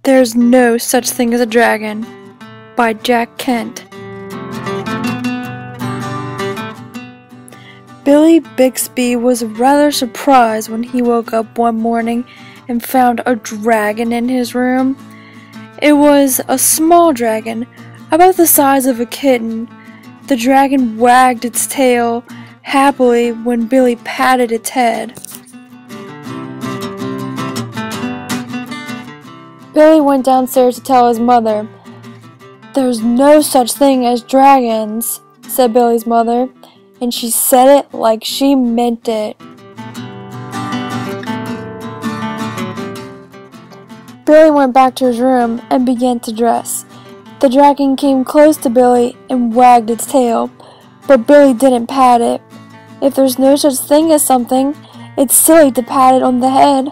There's No Such Thing as a Dragon by Jack Kent. Billy Bixby was rather surprised when he woke up one morning and found a dragon in his room. It was a small dragon, about the size of a kitten. The dragon wagged its tail happily when Billy patted its head. Billy went downstairs to tell his mother. "There's no such thing as dragons," said Billy's mother, and she said it like she meant it. Billy went back to his room and began to dress. The dragon came close to Billy and wagged its tail, but Billy didn't pat it. If there's no such thing as something, it's silly to pat it on the head.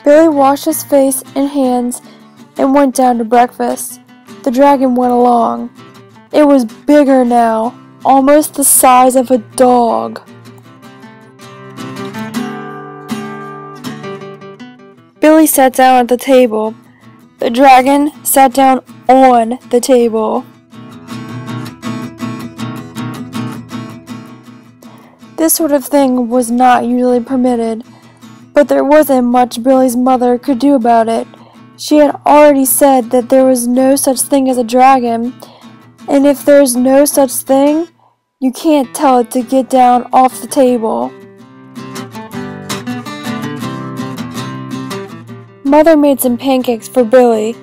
Billy washed his face and hands and went down to breakfast. The dragon went along. It was bigger now, almost the size of a dog. Billy sat down at the table. The dragon sat down on the table. This sort of thing was not usually permitted, but there wasn't much Billy's mother could do about it. She had already said that there was no such thing as a dragon, and if there's no such thing, you can't tell it to get down off the table. Mother made some pancakes for Billy,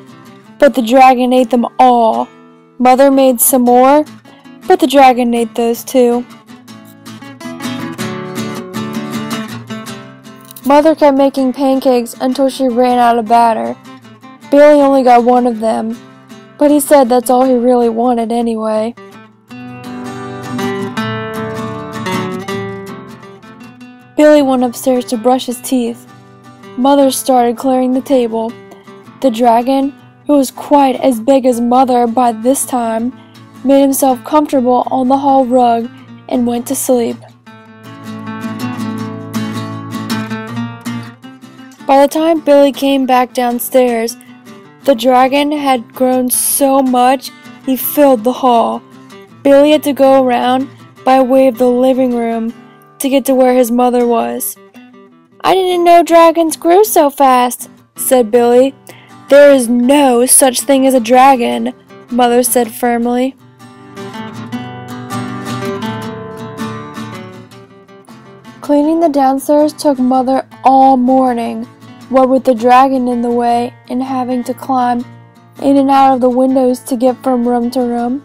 but the dragon ate them all. Mother made some more, but the dragon ate those too. Mother kept making pancakes until she ran out of batter. Billy only got one of them, but he said that's all he really wanted anyway. Billy went upstairs to brush his teeth. Mother started clearing the table. The dragon, who was quite as big as Mother by this time, made himself comfortable on the hall rug and went to sleep. By the time Billy came back downstairs, the dragon had grown so much he filled the hall. Billy had to go around by way of the living room to get to where his mother was. "I didn't know dragons grew so fast," said Billy. "There is no such thing as a dragon," Mother said firmly. Cleaning the downstairs took Mother all morning. What with the dragon in the way and having to climb in and out of the windows to get from room to room.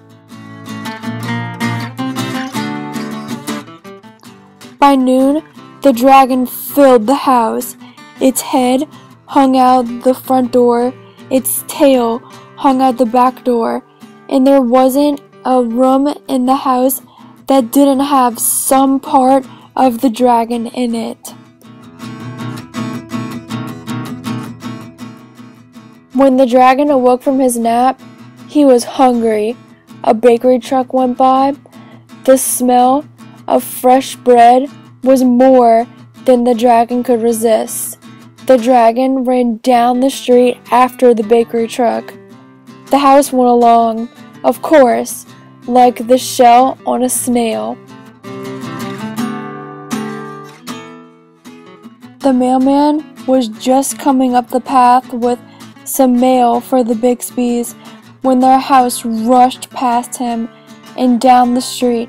By noon, the dragon filled the house. Its head hung out the front door, its tail hung out the back door, and there wasn't a room in the house that didn't have some part of the dragon in it. When the dragon awoke from his nap, he was hungry. A bakery truck went by. The smell of fresh bread was more than the dragon could resist. The dragon ran down the street after the bakery truck. The house went along, of course, like the shell on a snail. The mailman was just coming up the path with some mail for the Bixbys when their house rushed past him and down the street.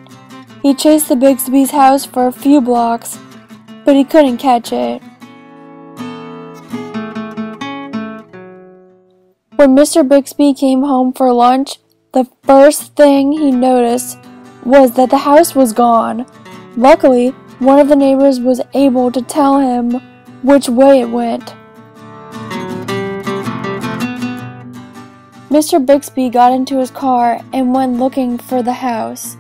He chased the Bixby's house for a few blocks, but he couldn't catch it. When Mr. Bixby came home for lunch, the first thing he noticed was that the house was gone. Luckily, one of the neighbors was able to tell him which way it went. Mr. Bixby got into his car and went looking for the house.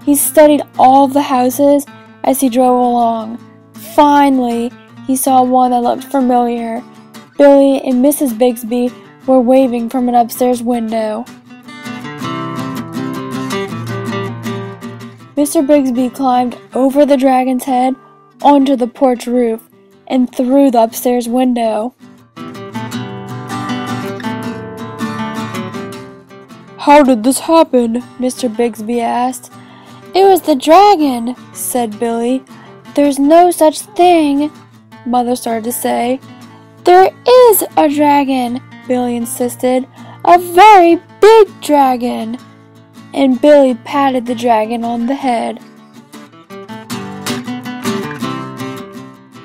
He studied all of the houses as he drove along. Finally, he saw one that looked familiar. Billy and Mrs. Bixby were waving from an upstairs window. Mr. Bixby climbed over the dragon's head onto the porch roof. and through the upstairs window. "How did this happen?" Mr. Bigsby asked. "It was the dragon," said Billy. "There's no such thing," Mother started to say. "There is a dragon," Billy insisted. "A very big dragon." And Billy patted the dragon on the head.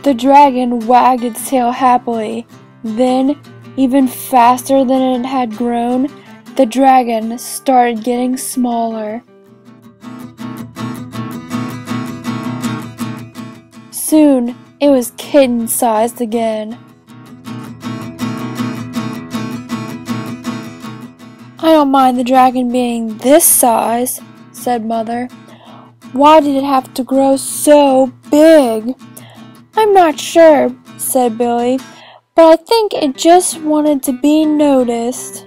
The dragon wagged its tail happily. Then, even faster than it had grown, the dragon started getting smaller. Soon, it was kitten-sized again. "I don't mind the dragon being this size," said Mother. "Why did it have to grow so big?" "I'm not sure," said Billy, "but I think it just wanted to be noticed."